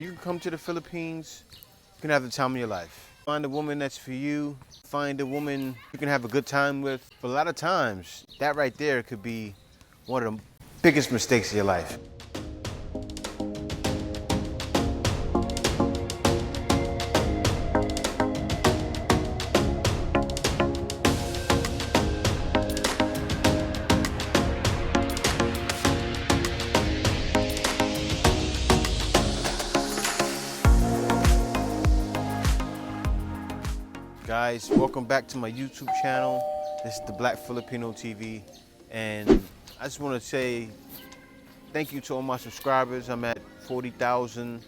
You can come to the Philippines, you can have the time of your life. Find a woman that's for you, find a woman you can have a good time with. But a lot of times, that right there could be one of the biggest mistakes of your life. Guys, welcome back to my YouTube channel. This is the Black Filipino TV, and I just want to say thank you to all my subscribers. I'm at 40,000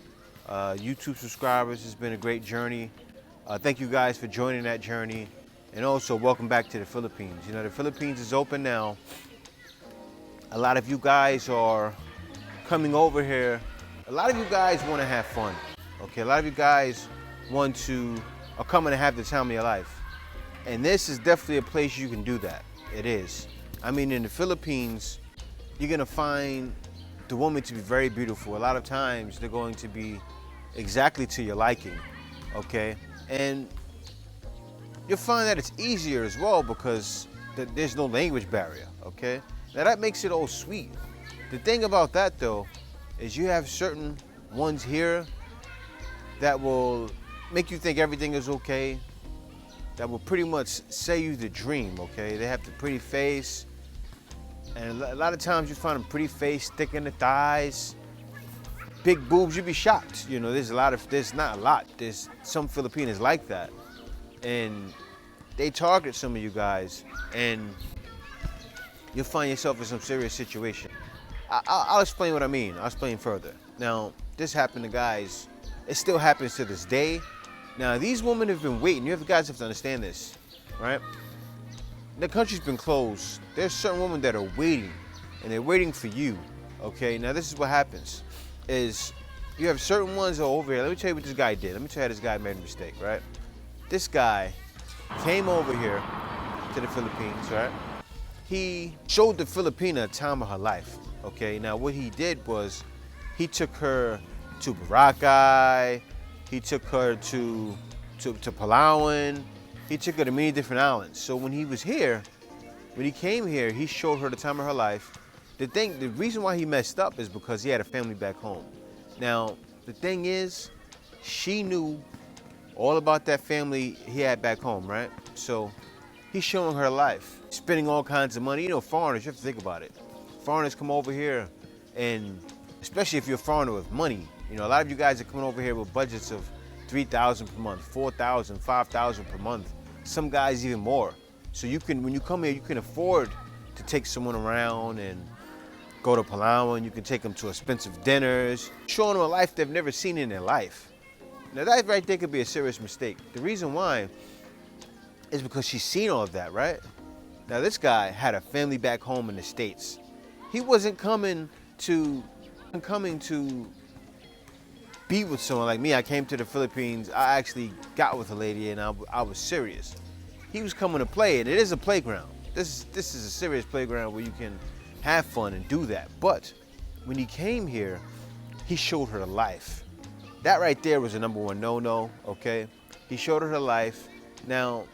YouTube subscribers. It's been a great journey. Thank you guys for joining that journey, and also welcome back to the Philippines. You know, the Philippines is open now. A lot of you guys are coming over here. A lot of you guys want to have fun. Okay, a lot of you guys are coming to have the time of your life. And this is definitely a place you can do that. It is. I mean, in the Philippines, you're gonna find the woman to be very beautiful. A lot of times they're going to be exactly to your liking, okay? And you'll find that it's easier as well because there's no language barrier, okay? Now that makes it all sweet. The thing about that though, is you have certain ones here that will make you think everything is okay, that will pretty much say you the dream, okay? They have the pretty face, and a lot of times you find them pretty face, thick in the thighs, big boobs, you'd be shocked. You know, there's not a lot, there's some Filipinos like that. And they target some of you guys, and you'll find yourself in some serious situation. I'll explain what I mean, I'll explain further. Now, this happened to guys, it still happens to this day. Now, these women have been waiting. You guys have to understand this, right? The country's been closed. There's certain women that are waiting, and they're waiting for you, okay? Now, this is what happens, is you have certain ones that are over here. Let me tell you what this guy did. Let me tell you how this guy made a mistake, right? This guy came over here to the Philippines, right? He showed the Filipina a time of her life, okay? Now, what he did was he took her to Boracay. He took her to Palawan. He took her to many different islands. So when he was here, when he came here, he showed her the time of her life. The reason why he messed up is because he had a family back home. Now, the thing is, she knew all about that family he had back home, right? So he's showing her life, spending all kinds of money. You know, foreigners, you have to think about it. Foreigners come over here, and especially if you're a foreigner with money, you know, a lot of you guys are coming over here with budgets of $3,000 per month, $4,000, $5,000 per month. Some guys even more. So you can, when you come here, you can afford to take someone around and go to Palawan. You can take them to expensive dinners, showing them a life they've never seen in their life. Now that right there could be a serious mistake. The reason why is because she's seen all of that, right? Now this guy had a family back home in the States. He wasn't coming to be with someone like me. I came to the Philippines, I actually got with a lady, and I was serious. He was coming to play, and it is a playground. This is a serious playground where you can have fun and do that. But when he came here, he showed her the life. That right there was a #1 no-no, okay? He showed her the life. Now,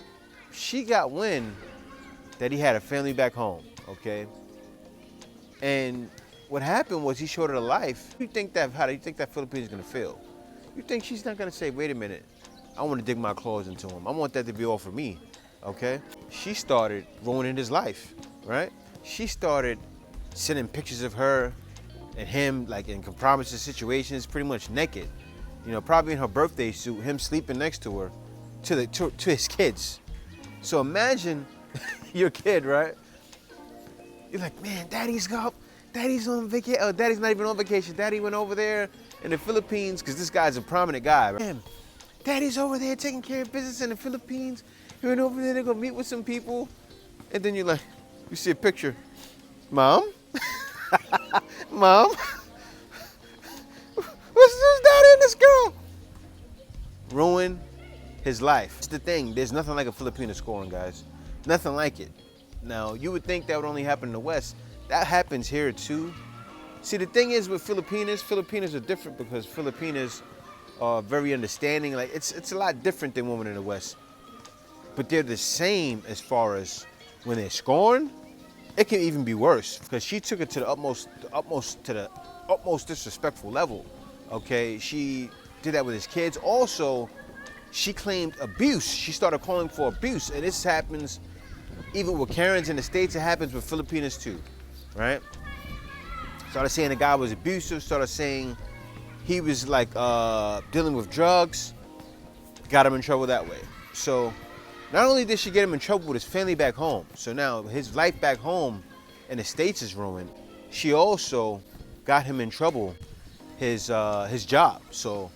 she got wind that he had a family back home, okay? And what happened was he showed her the life. How do you think that Filipino is gonna feel? You think she's not gonna say, wait a minute, I wanna dig my claws into him. I want that to be all for me, okay? She started ruining his life, right? She started sending pictures of her and him like in compromising situations, pretty much naked. You know, probably in her birthday suit, him sleeping next to her, to his kids. So imagine your kid, right? You're like, man, daddy's on vacation. Oh, daddy's not even on vacation. Daddy went over there in the Philippines, because this guy's a prominent guy. Right? Man, daddy's over there taking care of business in the Philippines. He went over there to go meet with some people. And then you're like, you see a picture. Mom? Mom? Who's daddy and this girl? Ruin his life. It's the thing. There's nothing like a Filipino scoring, guys. Nothing like it. Now, you would think that would only happen in the West. That happens here too, See, the thing is with Filipinas are different because Filipinas are very understanding. Like it's a lot different than women in the West, but they're the same as far as when they're scorned. It can even be worse because she took it to the utmost disrespectful level. Okay, she did that with his kids. Also, she claimed abuse. She started calling for abuse, and this happens even with Karens in the States. It happens with Filipinas too, right? Started saying the guy was abusive. Started saying he was like dealing with drugs. Got him in trouble that way. So not only did she get him in trouble with his family back home, so now his life back home in the States is ruined, she also got him in trouble, his job. So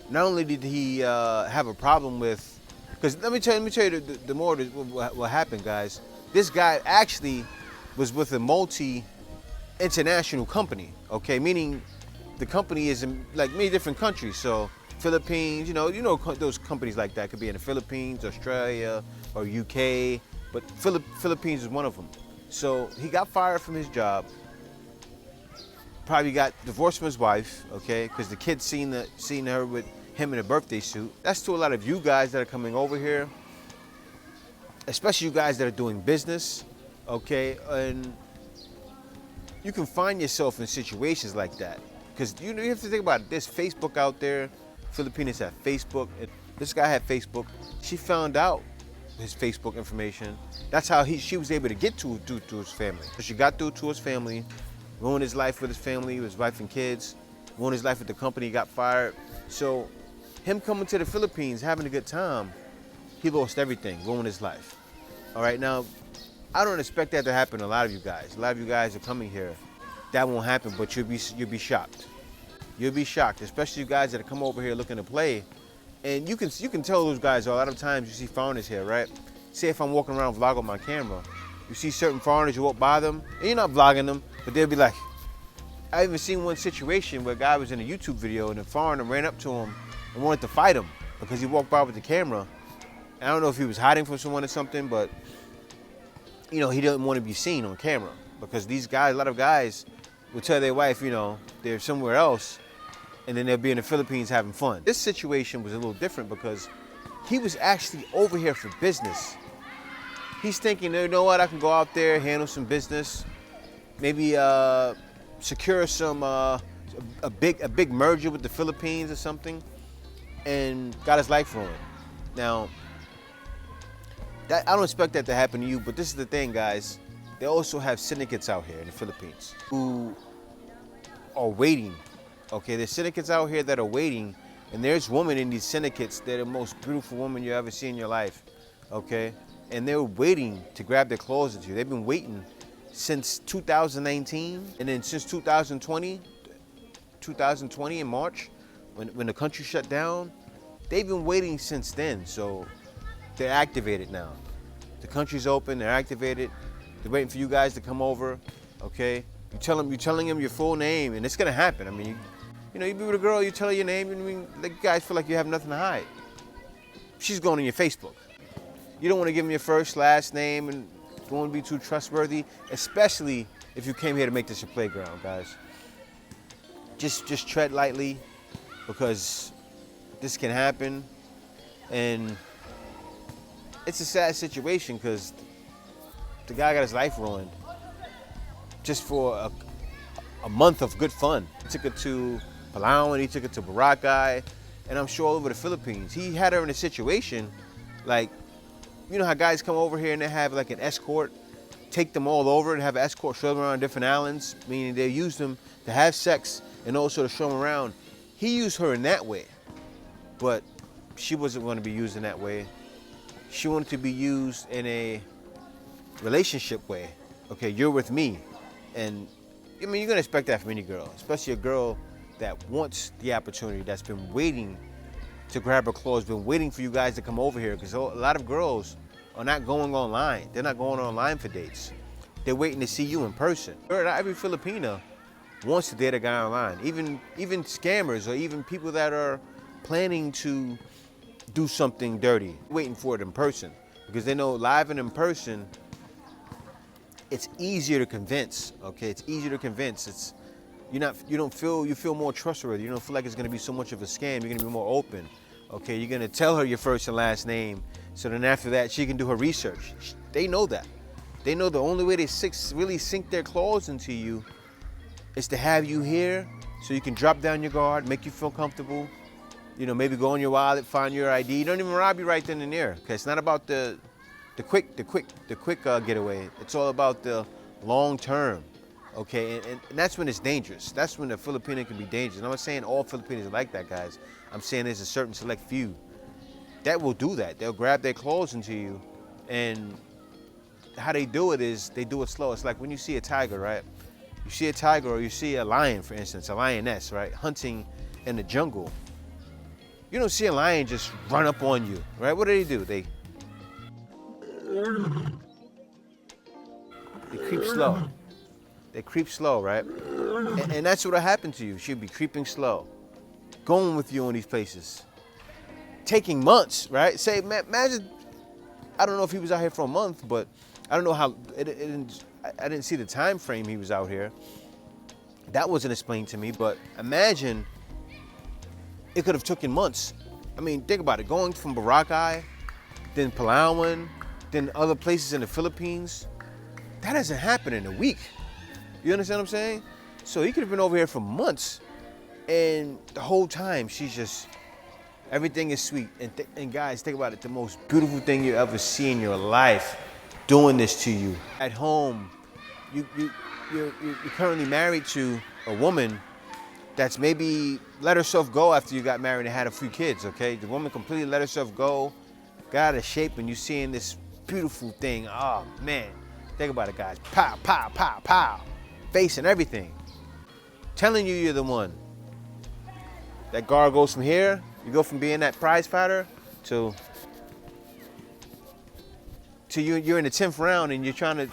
not only did he have a problem with, because let me tell you the more what happened, guys. This guy actually was with a multi-international company, okay? Meaning the company is in like many different countries. So Philippines, you know those companies like that could be in the Philippines, Australia, or UK, but Philippines is one of them. So he got fired from his job. Probably got divorced from his wife, okay? Because the kids seen her with him in a birthday suit. That's to a lot of you guys that are coming over here, especially you guys that are doing business, okay? And you can find yourself in situations like that. Because you have to think about it. There's Facebook out there. Filipinas have Facebook. This guy had Facebook. She found out his Facebook information. That's how she was able to get to his family. So she got through to his family, ruined his life with his family, his wife and kids, ruined his life with the company, got fired. So him coming to the Philippines, having a good time, he lost everything, ruined his life. All right, now, I don't expect that to happen to a lot of you guys. A lot of you guys are coming here. That won't happen, but you'll be shocked. You'll be shocked, especially you guys that come over here looking to play. And you can tell those guys, a lot of times you see foreigners here, right? Say if I'm walking around vlogging my camera, you see certain foreigners, you walk by them, and you're not vlogging them, but they'll be like, I even seen one situation where a guy was in a YouTube video and a foreigner ran up to him and wanted to fight him because he walked by with the camera. I don't know if he was hiding from someone or something, but he didn't want to be seen on camera because these guys, a lot of guys will tell their wife, they're somewhere else, and then they'll be in the Philippines having fun. This situation was a little different because he was actually over here for business. He's thinking, you know what, I can go out there, handle some business, maybe secure some a big merger with the Philippines or something, and got his life ruined. Now, I don't expect that to happen to you, but this is the thing, guys. They also have syndicates out here in the Philippines who are waiting. Okay, there's syndicates out here that are waiting, and there's women in these syndicates. They're the most beautiful woman you ever see in your life, okay? And they're waiting to grab their claws at you. They've been waiting since 2019, and then since 2020 in March, when the country shut down, they've been waiting since then. So they're activated now. The country's open, they're activated. They're waiting for you guys to come over, okay? You're telling them your full name, and it's gonna happen. I mean, you be with a girl, you tell her your name, and you guys feel like you have nothing to hide. She's going on your Facebook. You don't want to give them your first, last name, and don't want to be too trustworthy, especially if you came here to make this your playground, guys. Just tread lightly, because this can happen, and it's a sad situation because the guy got his life ruined just for a month of good fun. He took it to Palau and he took it to Boracay, and I'm sure all over the Philippines. He had her in a situation like, how guys come over here and they have like an escort, take them all over and have an escort show them around different islands, meaning they use them to have sex and also to show them around. He used her in that way, but she wasn't going to be used in that way. She wanted to be used in a relationship way. Okay, you're with me. And you're going to expect that from any girl, especially a girl that wants the opportunity, that's been waiting to grab her claws, been waiting for you guys to come over here, because a lot of girls are not going online. They're not going online for dates. They're waiting to see you in person. Not every Filipino wants to date a guy online. Even scammers or even people that are planning to do something dirty, waiting for it in person, because they know live and in person, it's easier to convince, okay? It's easier to convince. you feel more trustworthy. You don't feel like it's gonna be so much of a scam. You're gonna be more open. Okay, you're gonna tell her your first and last name. So then after that, she can do her research. They know that. They know the only way they really sink their claws into you is to have you here so you can drop down your guard, make you feel comfortable. You know, maybe go in your wallet, find your ID. You don't even rob you right then and there. Okay, it's not about the quick getaway. It's all about the long term. Okay, and that's when it's dangerous. That's when a Filipino can be dangerous. And I'm not saying all Filipinos are like that, guys. I'm saying there's a certain select few that will do that. They'll grab their claws into you, and how they do it is they do it slow. It's like when you see a tiger, right? You see a tiger or you see a lion, for instance, a lioness, right? Hunting in the jungle. You don't see a lion just run up on you, right? What do? They creep slow. They creep slow, right? And that's what'll happen to you. She'll be creeping slow, going with you in these places, taking months, right? Say, imagine, I don't know if he was out here for a month, but I don't know how, I didn't see the time frame he was out here. That wasn't explained to me, but imagine it could have taken months. I mean, think about it, going from Boracay, then Palawan, then other places in the Philippines. That doesn't happen in a week. You understand what I'm saying? So he could have been over here for months, and the whole time she's just, everything is sweet. And guys, think about it, the most beautiful thing you ever see in your life doing this to you. At home, you're currently married to a woman that's maybe let herself go after you got married and had a few kids, okay? The woman completely let herself go, got out of shape, and you seeing this beautiful thing. Oh man, think about it, guys. Pow, pow, pow, pow. Face and everything. Telling you you're the one. That guard goes from here, you go from being that prize fighter to you're in the 10th round and you're trying to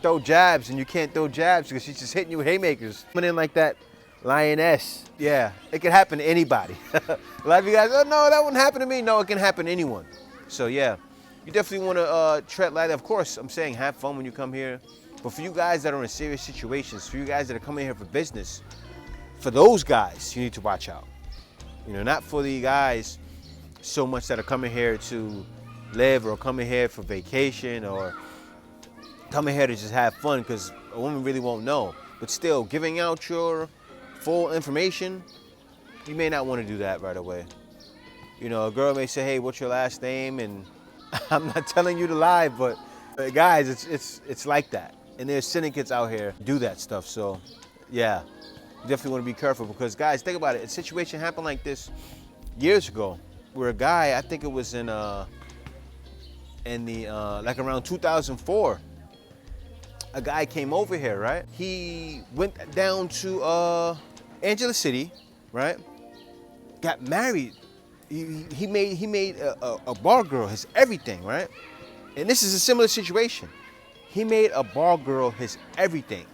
throw jabs and you can't throw jabs because she's just hitting you with haymakers. Coming in like that lioness. Yeah, it can happen to anybody. A lot of you guys, oh no, that wouldn't happen to me. No, it can happen to anyone. So yeah, you definitely want to tread lightly. Of course, I'm saying have fun when you come here. But for you guys that are in serious situations, for you guys that are coming here for business, for those guys, you need to watch out. You know, not for the guys so much that are coming here to live or coming here for vacation or coming here to just have fun, because a woman really won't know. But still, giving out your full information, you may not want to do that right away. You know, a girl may say, hey, what's your last name? And I'm not telling you to lie, but guys, it's like that. And there's syndicates out here do that stuff. So yeah, you definitely want to be careful, because guys, think about it. A situation happened like this years ago where a guy, I think it was in like around 2004, a guy came over here, right? He went down to Angeles City, right? Got married. He made a bar girl his everything, right? And this is a similar situation. He made a bar girl his everything.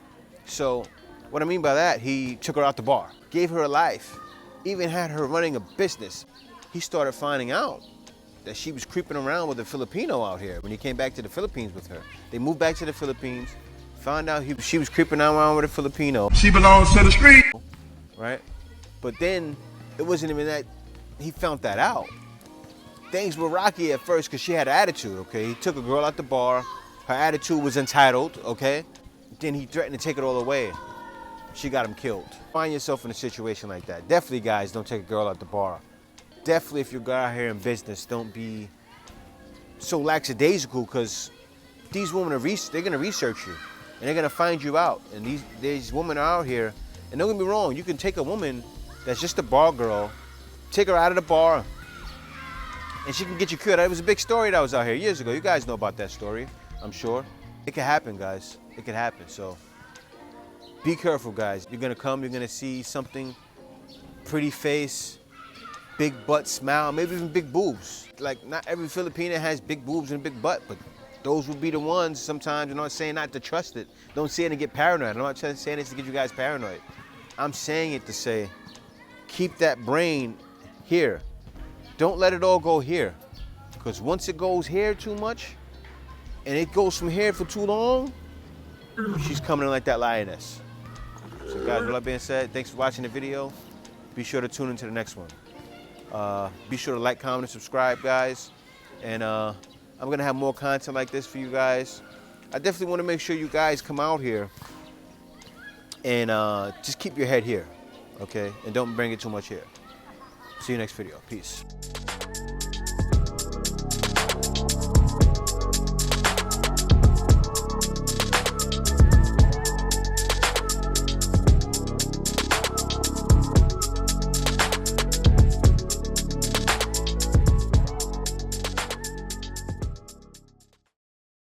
So what I mean by that, he took her out the bar, gave her a life, even had her running a business. He started finding out that she was creeping around with a Filipino out here when he came back to the Philippines with her. They moved back to the Philippines, found out she was creeping around with a Filipino. She belongs to the street. Right? But then it wasn't even that he found that out. Things were rocky at first because she had an attitude, okay? He took a girl out the bar. Her attitude was entitled, okay? Then he threatened to take it all away. She got him killed. Find yourself in a situation like that. Definitely, guys, don't take a girl out the bar. Definitely, if you're out here in business, don't be so lackadaisical, because these women they're gonna research you and they're gonna find you out. And these women are out here, and don't get me wrong, you can take a woman that's just a bar girl, take her out of the bar, and she can get you killed. It was a big story that was out here years ago. You guys know about that story, I'm sure. It can happen, guys. It can happen. So be careful, guys. You're gonna come, you're gonna see something, pretty face, big butt, smile, maybe even big boobs. Like, not every Filipino has big boobs and a big butt, but those would be the ones sometimes. I'm not saying not to trust it. Don't say it and get paranoid. I'm not saying this to get you guys paranoid. I'm saying it to say, keep that brain here. Don't let it all go here. Because once it goes here too much, and it goes from here for too long, she's coming in like that lioness. So guys, with that being said, thanks for watching the video. Be sure to tune into the next one. Be sure to like, comment, and subscribe, guys. And I'm gonna have more content like this for you guys. I definitely want to make sure you guys come out here and just keep your head here, okay? And don't bring it too much here. See you next video. Peace.